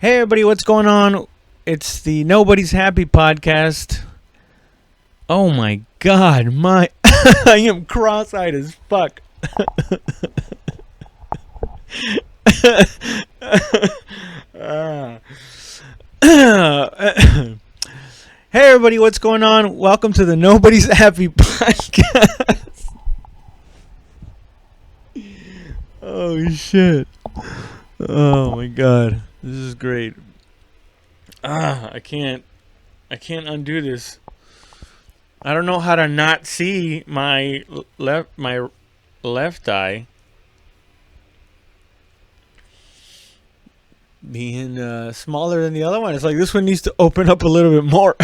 Hey everybody, what's going on? It's the Nobody's Happy podcast. Oh my god, my I am cross-eyed as fuck. Hey everybody, what's going on? Welcome to the Nobody's Happy podcast. Oh shit. Oh my god. This is great. I can't undo this. I don't know how to not see my left eye being smaller than the other one. It's like this one needs to open up a little bit more.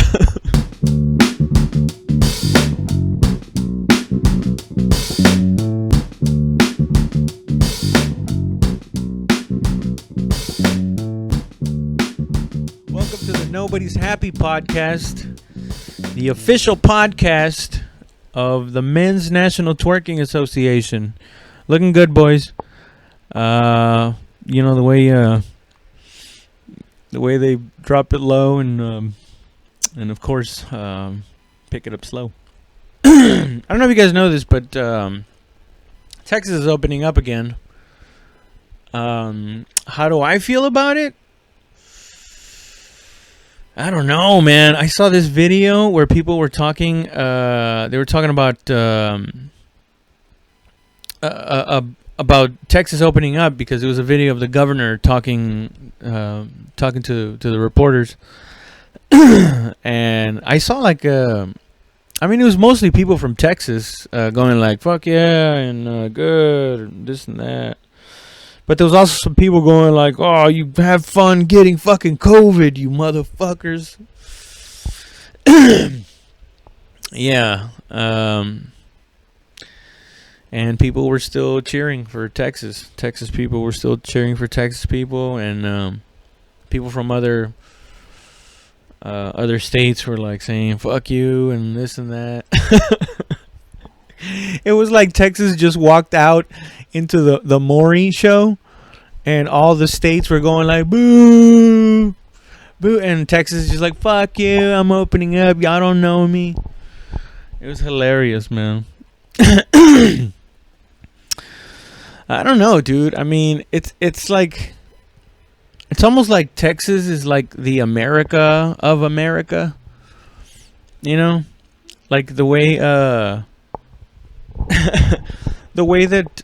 Welcome to the Nobody's Happy podcast, the official podcast of the Men's National Twerking Association. Looking good, boys. You know the way they drop it low and of course pick it up slow. I don't know if you guys know this, but Texas is opening up again. How do I feel about it? I don't know, man. I saw this video where people were talking. They were talking about Texas opening up because it was a video of the governor talking to the reporters, and I saw it was mostly people from Texas going like "fuck yeah" and "good" and this and that. But there was also some people going like, "Oh, you have fun getting fucking COVID, you motherfuckers." Yeah. And people were still cheering for Texas. Texas people were still cheering for Texas people, and people from other states were like saying "fuck you" and this and that. It was like Texas just walked out into the Maury show, and all the states were going like boo, boo, and Texas is just like "fuck you, I'm opening up, y'all don't know me." It was hilarious, man. I don't know, dude. I mean, it's like it's almost like Texas is like the America of America. You know, like the way the way that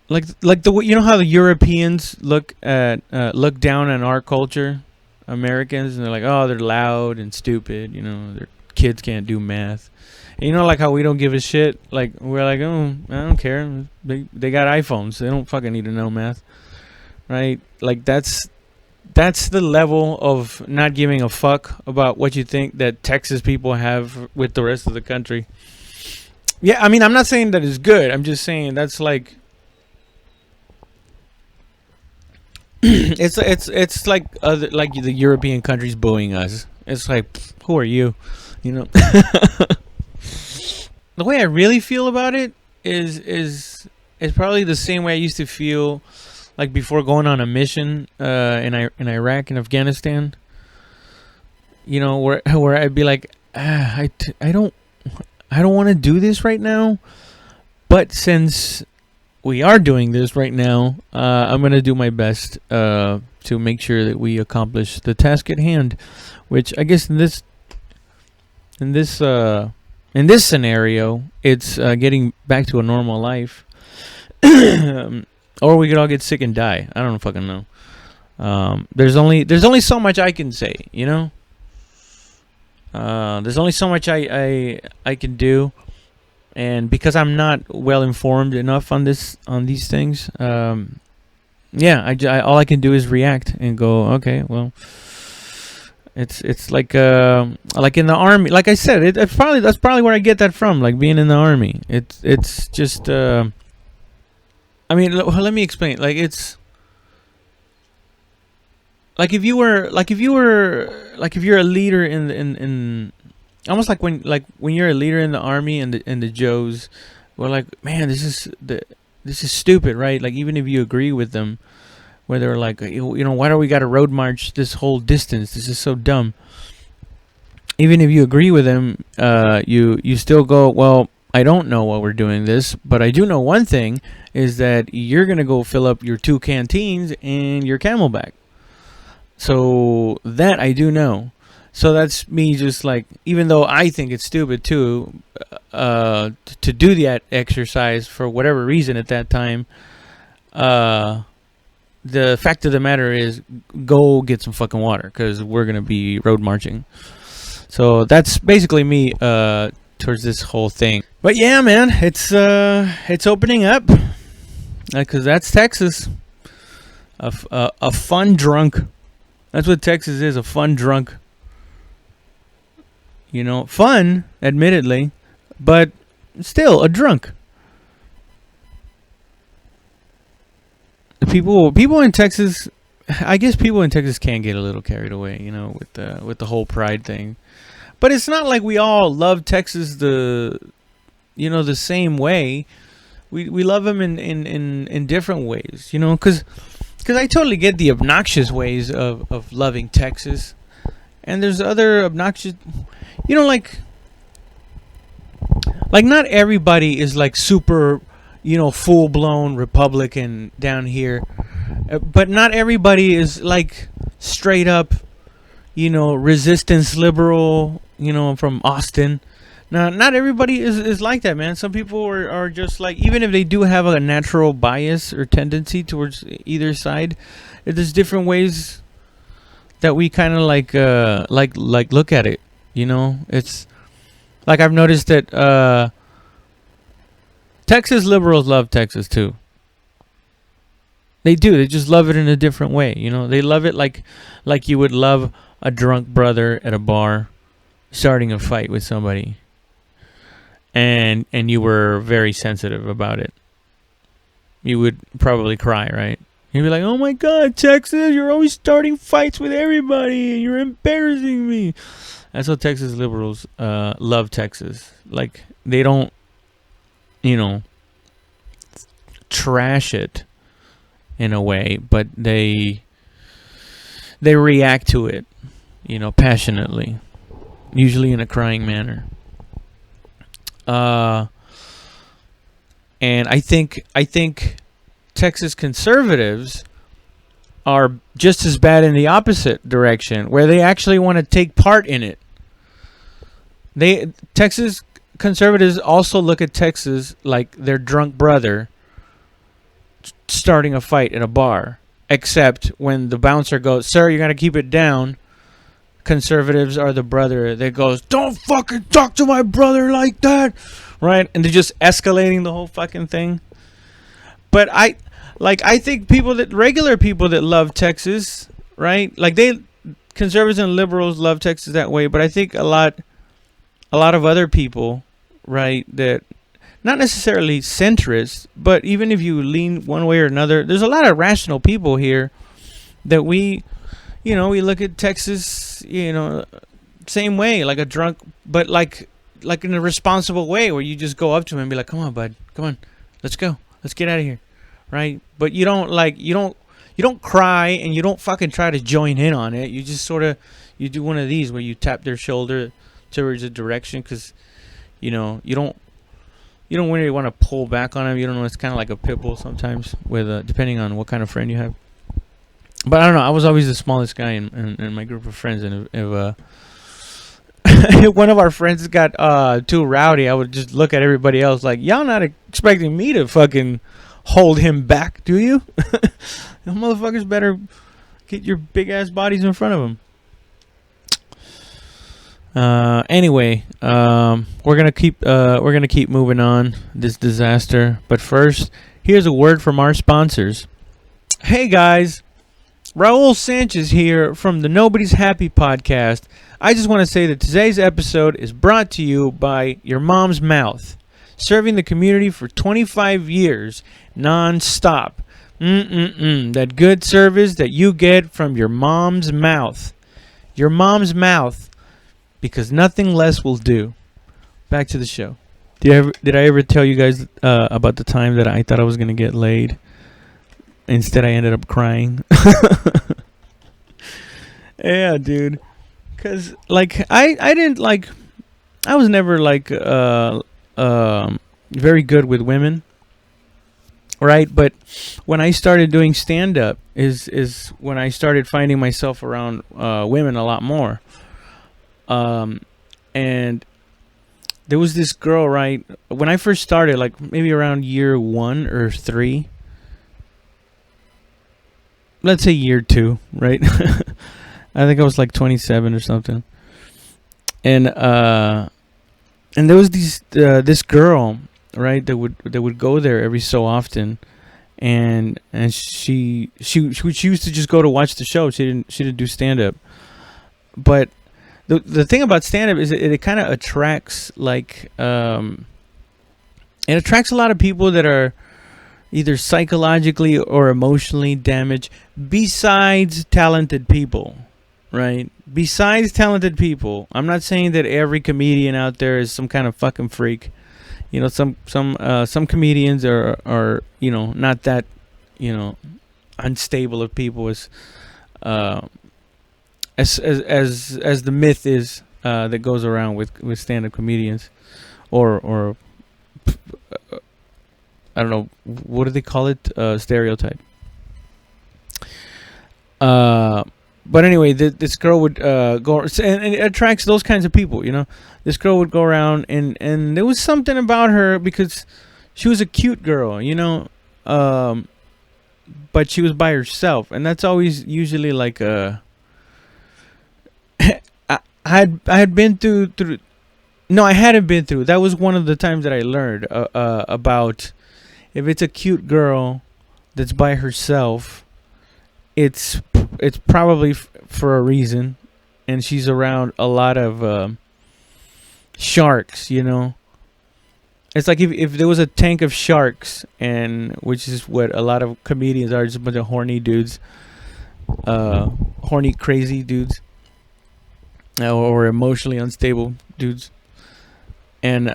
like the way, you know how the Europeans look down on our culture, Americans, and they're like, "Oh, they're loud and stupid, you know, their kids can't do math." And you know, like how we don't give a shit, like we're like, "Oh, I don't care, they got iPhones, they don't fucking need to know math." Right? Like that's the level of not giving a fuck about what you think that Texas people have with the rest of the country. Yeah, I mean, I'm not saying that it's good. I'm just saying that's like it's like the European countries booing us. It's like, who are you? You know. The way I really feel about it is probably the same way I used to feel like before going on a mission in Iraq and Afghanistan. You know, where I'd be like, I don't want to do this right now, but since we are doing this right now, I'm gonna do my best to make sure that we accomplish the task at hand, which I guess in this scenario, it's getting back to a normal life. Or we could all get sick and die. I don't fucking know. There's only so much I can say, you know. There's only so much I can do, and because I'm not well informed enough on these things, yeah, all I can do is react and go, okay, well, it's like in the army. Like I said, that's probably where I get that from. Like being in the army, it's just. I mean, let me explain. Like it's like if you're a leader in almost like when you're a leader in the army and the Joes were like, man, this is stupid, right? Like even if you agree with them, where they're like, why do we got to road march this whole distance? This is so dumb. Even if you agree with them, you still go, well, I don't know why we're doing this, but I do know one thing is that you're going to go fill up your 2 canteens and your Camelback. So that I do know. So that's me just like, even though I think it's stupid too, to do that exercise for whatever reason at that time, the fact of the matter is, go get some fucking water, because we're going to be road marching. So that's basically me towards this whole thing. But yeah, man, it's opening up, because that's Texas. A fun drunk. That's what Texas is, a fun drunk. Fun, admittedly, but still a drunk. The people in Texas, I guess people in Texas can get a little carried away, with the whole pride thing. But it's not like we all love Texas the same way. We love them in different ways, because I totally get the obnoxious ways of loving Texas. And there's other obnoxious, like not everybody is like super, full-blown Republican down here. But not everybody is like straight up, resistance liberal, from Austin. Now, not everybody is like that, man. Some people are just like, even if they do have a natural bias or tendency towards either side, there's different ways that we kind of like look at it. It's like, I've noticed that Texas liberals love Texas too. They do. They just love it in a different way. They love it like you would love a drunk brother at a bar starting a fight with somebody, and you were very sensitive about it. You would probably cry, right? You'd be like, "Oh my God, Texas, you're always starting fights with everybody. You're embarrassing me." That's how Texas liberals love Texas. Like, they don't, trash it in a way, but they react to it, passionately, usually in a crying manner. And I think Texas conservatives are just as bad in the opposite direction, where they actually want to take part in it. Texas conservatives also look at Texas like their drunk brother starting a fight in a bar, except when the bouncer goes, "Sir, you got to keep it down." Conservatives are the brother that goes, "Don't fucking talk to my brother like that," right? And they're just escalating the whole fucking thing. But I think regular people that love Texas, right? Like, conservatives and liberals love Texas that way, but I think a lot of other people, right, that not necessarily centrist, but even if you lean one way or another, there's a lot of rational people here that we look at Texas, same way, like a drunk, but like in a responsible way, where you just go up to him and be like, "Come on, bud, come on, let's go, let's get out of here," right? But you don't cry, and you don't fucking try to join in on it. You just you do one of these where you tap their shoulder towards a direction, because you don't really want to pull back on them. You don't know. It's kind of like a pit bull sometimes, with depending on what kind of friend you have. But I don't know. I was always the smallest guy in my group of friends, and if one of our friends got too rowdy, I would just look at everybody else like, "Y'all not expecting me to fucking hold him back, do you? You motherfuckers better get your big ass bodies in front of him." Anyway, we're gonna keep moving on this disaster. But first, here's a word from our sponsors. Hey guys, Raul Sanchez here from the Nobody's Happy podcast. I just want to say that today's episode is brought to you by Your Mom's Mouth, serving the community for 25 years non-stop. That good service that you get from your mom's mouth. Your mom's mouth. Because nothing less will do. Back to the show. Did I ever tell you guys about the time that I thought I was gonna get laid? Instead, I ended up crying. Yeah, dude. Cause like I didn't like I was never like very good with women, right? But when I started doing stand up is when I started finding myself around women a lot more. Um, and there was this girl, right? When I first started, like maybe around year 1 or 3, let's say year 2, right? I think I was like 27 or something. And and there was this girl, right, that would go there every so often, and she used to just go to watch the show. She didn't do stand up. But the thing about stand up is it kind of attracts like it attracts a lot of people that are either psychologically or emotionally damaged, besides talented people, right? Besides talented people. I'm not saying that every comedian out there is some kind of fucking freak. You know, some comedians are not that, unstable of people uh as the myth is that goes around with stand up comedians, or I don't know, what do they call it, stereotype. uh but anyway, this girl would go, and it attracts those kinds of people. This girl would go around, and there was something about her because she was a cute girl, um but she was by herself, and that's always usually like a I had been through. No, I hadn't been through. That was one of the times that I learned about, if it's a cute girl that's by herself, it's probably for a reason, and she's around a lot of sharks. It's like if there was a tank of sharks, and which is what a lot of comedians are, just a bunch of horny dudes, horny crazy dudes, or emotionally unstable dudes, and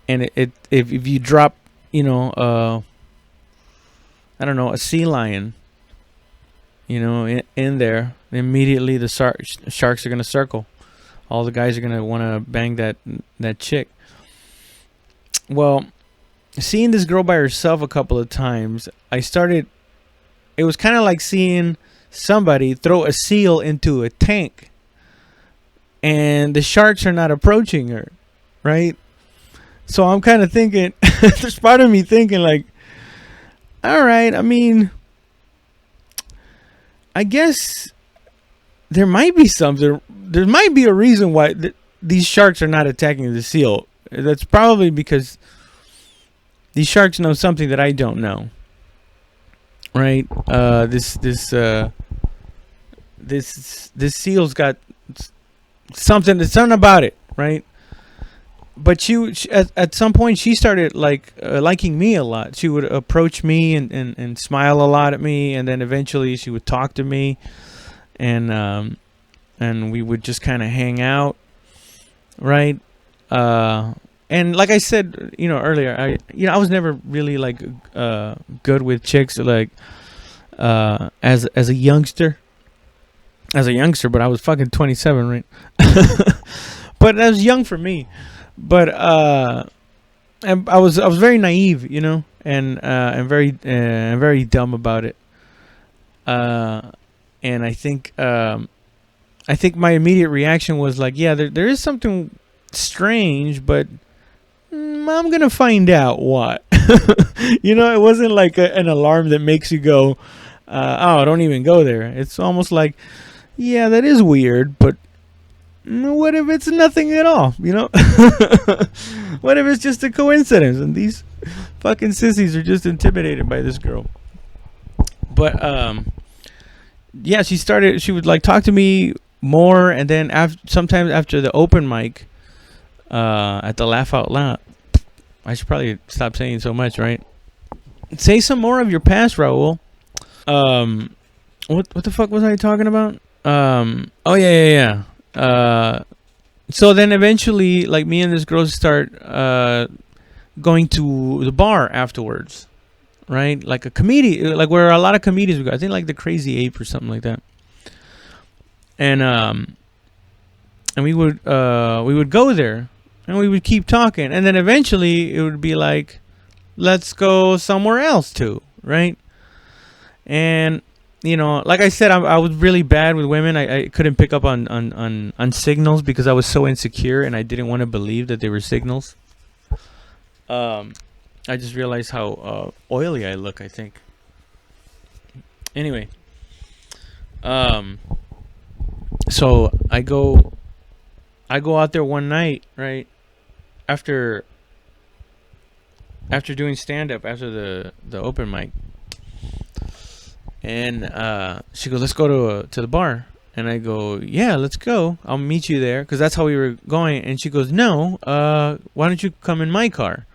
if you drop, I don't know, a sea lion, in there, immediately the sharks are gonna circle. All the guys are gonna want to bang that chick. Well, seeing this girl by herself a couple of times, it was kind of like seeing somebody throw a seal into a tank, and the sharks are not approaching her, right? So I'm kind of thinking, there's part of me thinking like, all right, I mean, I guess there might be something. There might be a reason why these sharks are not attacking the seal. That's probably because these sharks know something that I don't know, right? This seal's got something about it, right? But she at some point she started like liking me a lot. She would approach me and smile a lot at me, and then eventually she would talk to me, and we would just kind of hang out, right? And like I said, earlier, I was never really like good with chicks, like as a youngster. But I was fucking 27, right? But that was young for me. But and I was very naive, and very dumb about it. And I think my immediate reaction was like, yeah, there is something strange, but I'm gonna find out what. It wasn't like an alarm that makes you go, oh, don't even go there. It's almost like, yeah, that is weird, but what if it's nothing at all? What if it's just a coincidence and these fucking sissies are just intimidated by this girl? But yeah, she would like talk to me more, and then sometimes after the open mic at the Laugh Out Loud, I should probably stop saying so much, right? Say some more of your past, Raul. What the fuck was I talking about? Oh yeah. So then eventually, like, me and this girl start going to the bar afterwards, right? Like a comedian, like where a lot of comedians would go. I think like the Crazy Ape or something like that. And we would go there, and we would keep talking, and then eventually it would be like, let's go somewhere else too, right? And like I said, I was really bad with women. I couldn't pick up on signals because I was so insecure and I didn't want to believe that they were signals. I just realized how oily I look, I think. Anyway, so I go out there one night, right after doing stand up, after the open mic. And she goes, let's go to the bar. And I go, yeah, let's go. I'll meet you there. Because that's how we were going. And she goes, no, why don't you come in my car?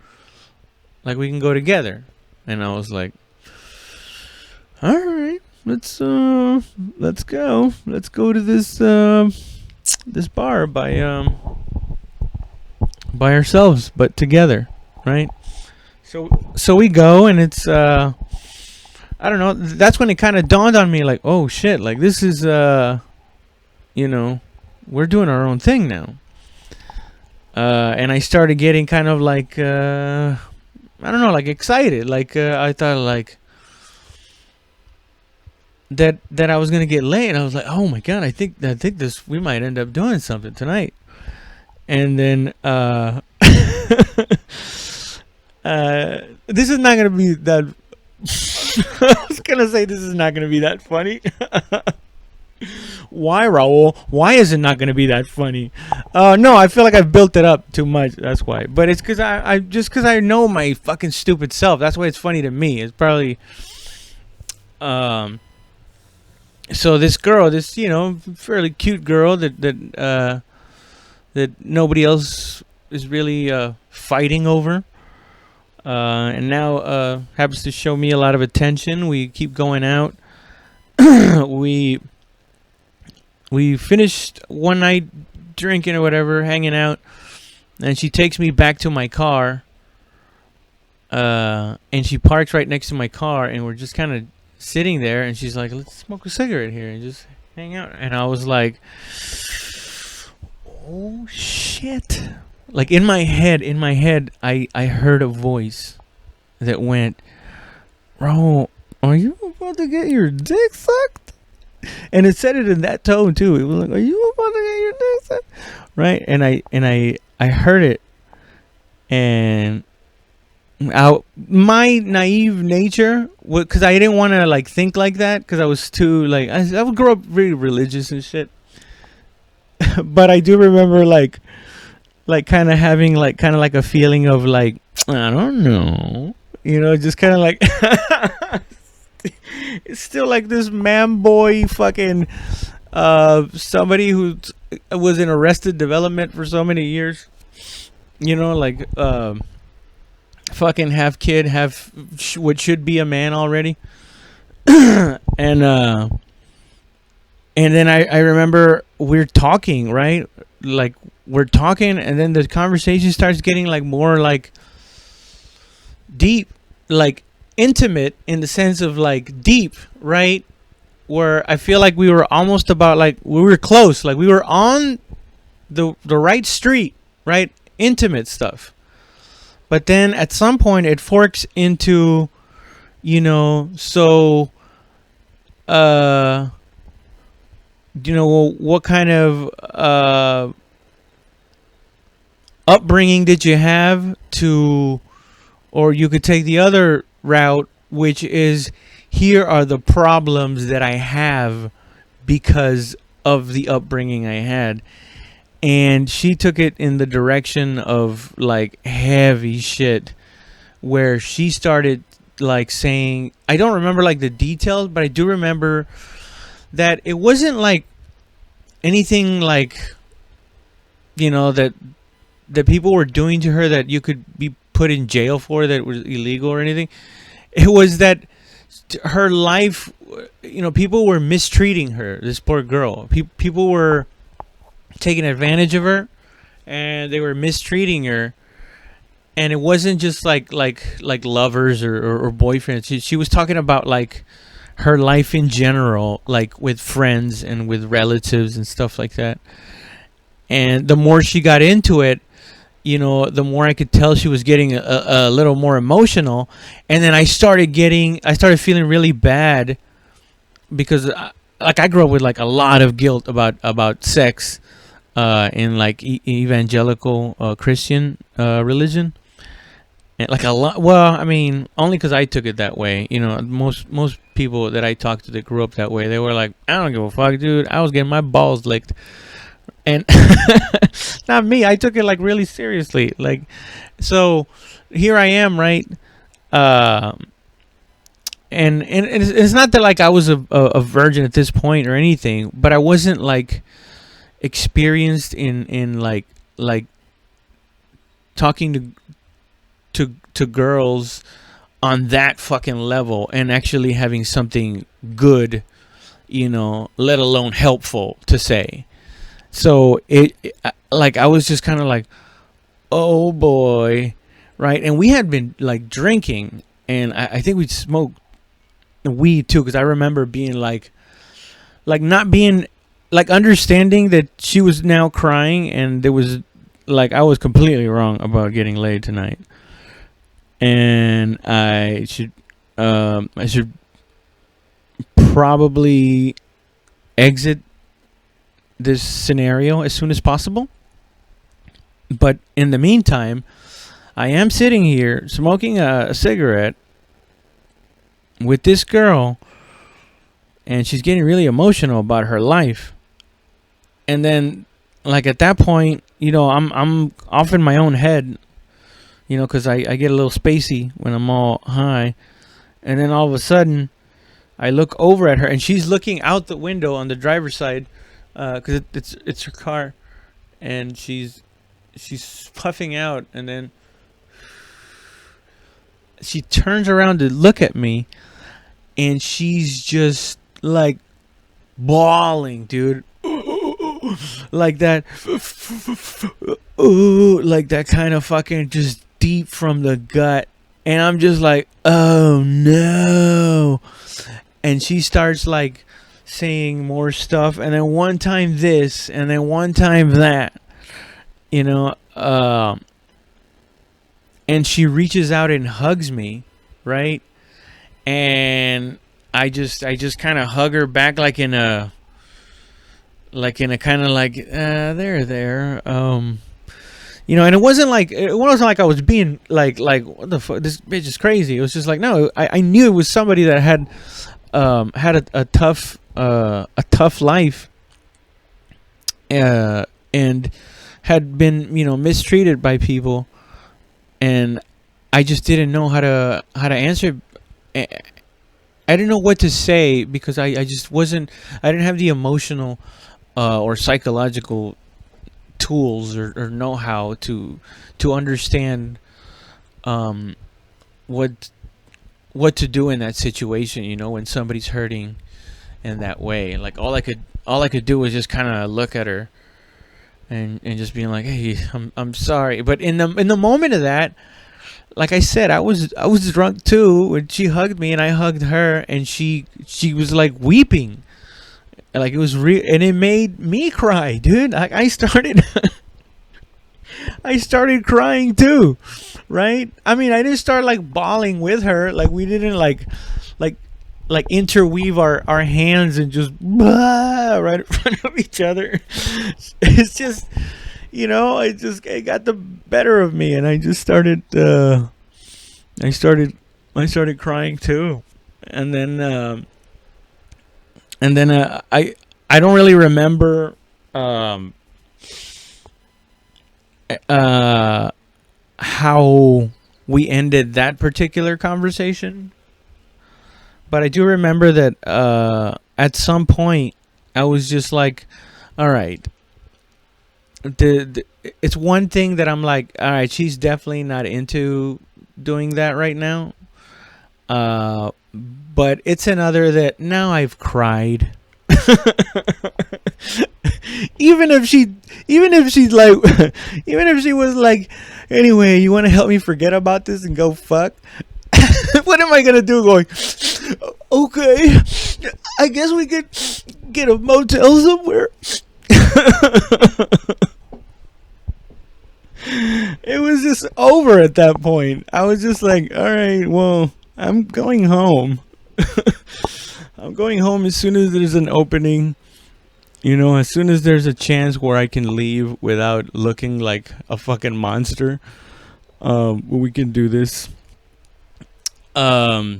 Like, we can go together. And I was like, all right, let's go. Let's go to this bar by ourselves, but together, right? So we go, and it's I don't know. That's when it kind of dawned on me, like, oh shit, like this is, we're doing our own thing now. And I started getting kind of like, I don't know, like excited. Like I thought, like that I was gonna get laid. I was like, oh my god, I think this we might end up doing something tonight. And then this is not gonna be that. I was gonna say this is not gonna be that funny. Why, Raul? Why is it not gonna be that funny? No, I feel like I've built it up too much. That's why. But it's because I know my fucking stupid self. That's why it's funny to me. It's probably so this girl, this fairly cute girl that nobody else is really fighting over. And now happens to show me a lot of attention. We keep going out. we finished one night drinking or whatever, hanging out, and she takes me back to my car. And she parks right next to my car, and we're just kind of sitting there. And she's like, "Let's smoke a cigarette here and just hang out." And I was like, "Oh shit." Like in my head, I heard a voice that went, "Bro, are you about to get your dick sucked?" And it said it in that tone too. It was like, "Are you about to get your dick sucked?" Right? And I heard it, and my naive nature, because I didn't want to like think like that, because I was too like I would grow up really religious and shit. But I do remember like kind of having like a feeling of like, I don't know, just kind of like it's still like this man boy fucking somebody who was in Arrested Development for so many years, like fucking half kid, half what should be a man already. And then I remember we're talking, right? Like we're talking, and then the conversation starts getting like more like deep, like intimate, in the sense of like deep, right? Where I feel like we were almost about, like we were close, like we were on the right street, right? Intimate stuff. But then at some point it forks into, what kind of upbringing did you have to, or you could take the other route, which is, here are the problems that I have because of the upbringing I had. And she took it in the direction of like heavy shit, where she started like saying, I don't remember like the details, but I do remember that it wasn't like anything like, that people were doing to her that you could be put in jail for, that was illegal or anything. It was that her life, people were mistreating her, this poor girl. People were taking advantage of her, and they were mistreating her. and it wasn't just like lovers or boyfriends. She was talking about like her life in general, like with friends and with relatives and stuff like that. And the more she got into it, the more I could tell she was getting a little more emotional. And then I started feeling really bad because like I grew up with like a lot of guilt about sex in like evangelical Christian religion. And like a lot. Well, I mean, only because I took it that way. Most people that I talked to that grew up that way, they were like, I don't give a fuck, dude. I was getting my balls licked, and not me. I took it like really seriously. Like, so here I am, right? Uh, and it's not that like I was a virgin at this point or anything, but I wasn't like experienced in like talking to girls on that fucking level and actually having something good, let alone helpful to say. So like I was just kind of like, oh boy, right? And we had been like drinking, and I think we'd smoked weed too, because I remember being like not being like understanding that she was now crying, and there was like I was completely wrong about getting laid tonight, and I should probably exit this scenario as soon as possible. But in the meantime, I am sitting here smoking a cigarette with this girl, and she's getting really emotional about her life. And then, like at that point, I'm off in my own head, because I get a little spacey when I'm all high. And then all of a sudden, I look over at her, and she's looking out the window on the driver's side, because it's her car, and she's puffing out, and then she turns around to look at me, and she's just like bawling, dude. Like that, like that kind of fucking just deep from the gut. And I'm just like, oh no. And she starts like saying more stuff, and then one time this, and then one time that, and she reaches out and hugs me, right? And I just kind of hug her back, like in a kind of like there, and it wasn't like I was being like what the fuck, this bitch is crazy. It was just like, no, I knew it was somebody that had a tough life, and had been mistreated by people, and I just didn't know how to answer. I didn't know what to say, because I just wasn't. I didn't have the emotional or psychological tools or know-how to understand what to do in that situation. When somebody's hurting in that way. Like all I could do was just kind of look at her and just being like, hey, I'm sorry. But in the moment of that, like I said, I was drunk too when she hugged me, and I hugged her, and she was like weeping, like it was real, and it made me cry, dude. Like I started I started crying too, right? I mean, I didn't start like bawling with her, like we didn't like interweave our hands and just right in front of each other. It's just, it got the better of me, and I just started I started crying too. And then I don't really remember how we ended that particular conversation, but I do remember that at some point I was just like, all right, it's one thing that I'm like, all right, she's definitely not into doing that right now, but it's another that now I've cried. even if she was like, Anyway, you want to help me forget about this and go fuck? What am I gonna do? Going, okay, I guess we could get a motel somewhere. It was just over at that point. I was just like, all right, well, I'm going home. I'm going home as soon as there's an opening. You know, as soon as there's a chance where I can leave without looking like a fucking monster, we can do this. Yeah,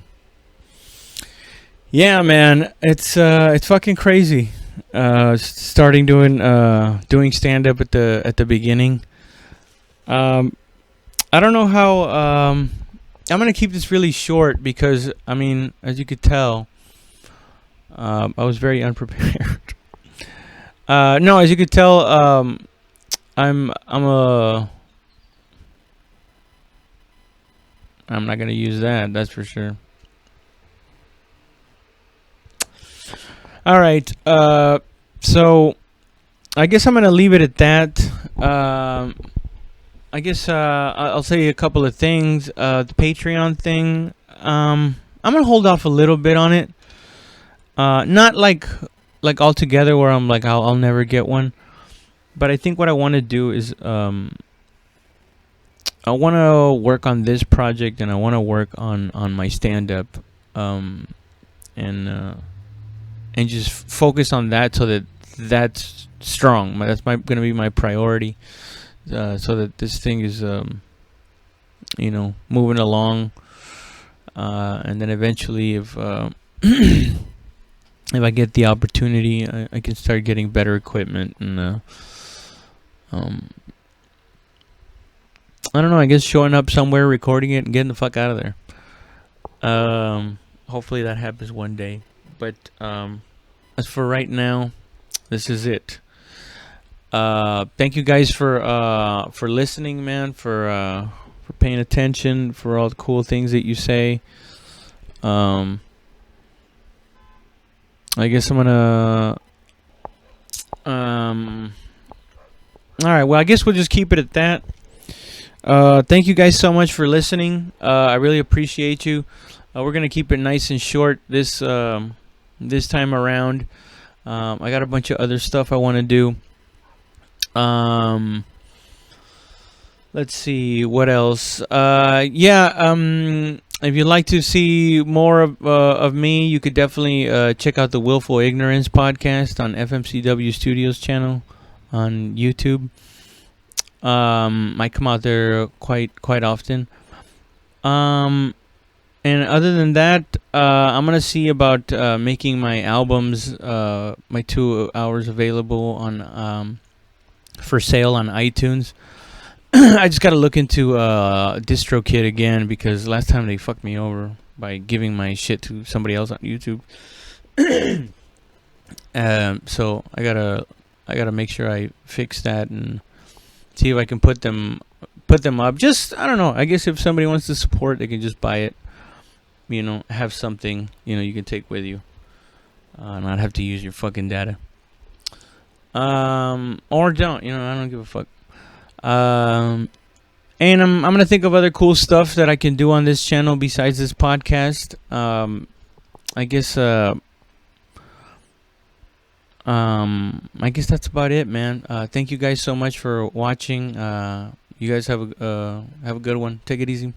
man, it's fucking crazy. Starting doing stand up at the beginning. I don't know how. I'm gonna keep this really short because I mean, as you could tell, I was very unprepared. No, as you could tell, I'm not gonna use that. That's for sure. All right. So I guess I'm gonna leave it at that. I guess I'll say a couple of things. The Patreon thing. I'm gonna hold off a little bit on it. Not like altogether where I'm like I'll never get one. But I think what I want to do is I want to work on this project and I want to work on my stand up, and just focus on that so that that's strong. That's gonna be my priority. So that this thing is, moving along, and then eventually, if if I get the opportunity, I can start getting better equipment and, I don't know. I guess showing up somewhere, recording it, and getting the fuck out of there. Hopefully that happens one day. But as for right now, this is it. Thank you guys for listening, man, for paying attention, for all the cool things that you say. I guess I'm gonna all right, well, I guess we'll just keep it at that. Thank you guys so much for listening. I really appreciate you. We're gonna keep it nice and short this time around. I got a bunch of other stuff I want to do. Let's see what else. If you'd like to see more of me, you could definitely check out the Willful Ignorance podcast on FMCW Studios channel on YouTube. I come out there quite often. And other than that, I'm gonna see about making my albums, my 2 hours available on for sale on iTunes. I just gotta look into DistroKid again because last time they fucked me over by giving my shit to somebody else on YouTube. So I gotta make sure I fix that and see if I can put them up. Just, I don't know. I guess if somebody wants to support, they can just buy it. Have something you can take with you, not have to use your fucking data. Or don't. I don't give a fuck. And I'm gonna think of other cool stuff that I can do on this channel besides this podcast. I guess that's about it, man. Thank you guys so much for watching. You guys have a good one. Take it easy.